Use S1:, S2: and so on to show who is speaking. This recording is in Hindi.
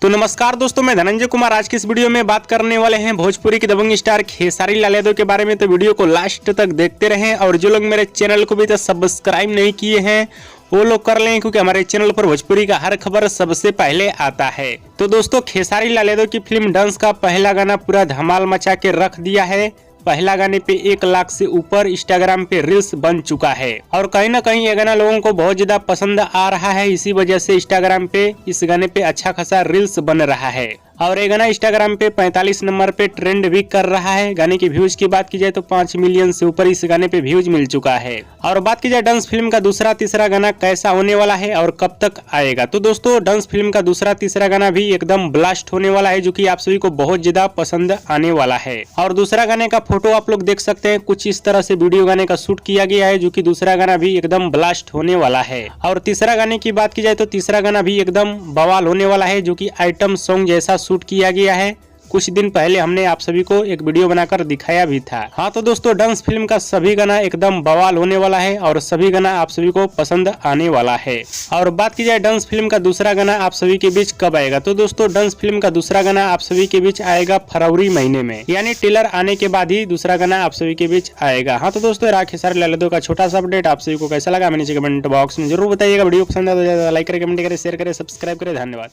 S1: तो नमस्कार दोस्तों, मैं धनंजय कुमार। आज की इस वीडियो में बात करने वाले हैं भोजपुरी की दबंग स्टार खेसारी लाल यादव के बारे में। तो वीडियो को लास्ट तक देखते रहें और जो लोग मेरे चैनल को भी तक सब्सक्राइब नहीं किए हैं वो लोग कर लें, क्योंकि हमारे चैनल पर भोजपुरी का हर खबर सबसे पहले आता है। तो दोस्तों, खेसारी लाल यादव की फिल्म डंस का पहला गाना पूरा धमाल मचा के रख दिया है। पहला गाने पे 1 लाख से ऊपर इंस्टाग्राम पे रील्स बन चुका है और कहीं ना कहीं ये गाना लोगों को बहुत ज्यादा पसंद आ रहा है। इसी वजह से इंस्टाग्राम पे इस गाने पे अच्छा खासा रील्स बन रहा है और ये गाना इंस्टाग्राम पे 45 नंबर पे ट्रेंड भी कर रहा है। गाने की व्यूज की बात की जाए तो 5 मिलियन से ऊपर इस गाने पे व्यूज मिल चुका है। और बात की जाए डंस फिल्म का दूसरा तीसरा गाना कैसा होने वाला है और कब तक आएगा, तो दोस्तों डंस फिल्म का दूसरा तीसरा गाना भी एकदम ब्लास्ट होने वाला है, जो कि आप सभी को बहुत ज्यादा पसंद आने वाला है। और दूसरा गाने का फोटो आप लोग देख सकते हैं, कुछ इस तरह से वीडियो गाने का शूट किया गया है, जो कि दूसरा गाना भी एकदम ब्लास्ट होने वाला है। और तीसरा गाने की बात की जाए तो तीसरा गाना भी एकदम बवाल होने वाला है, जो कि आइटम सॉन्ग जैसा शूट किया गया है। कुछ दिन पहले हमने आप सभी को एक वीडियो बनाकर दिखाया भी था। हाँ, तो दोस्तों डंस फिल्म का सभी गाना एकदम बवाल होने वाला है और सभी गाना आप सभी को पसंद आने वाला है। और बात की जाए डंस फिल्म का दूसरा गाना आप सभी के बीच कब आएगा, तो दोस्तों डंस फिल्म का दूसरा गाना आप सभी के बीच आएगा फरवरी महीने में, यानी ट्रेलर आने के बाद ही दूसरा गाना आप सभी के बीच आएगा। हाँ, तो दोस्तों खेसारी लाल यादव का छोटा सा अपडेट आप सभी को कैसा लगा, नीचे कमेंट बॉक्स में जरूर बताइएगा। वीडियो पसंद आए तो लाइक करें, कमेंट करें, शेयर करें, सब्सक्राइब करें। धन्यवाद।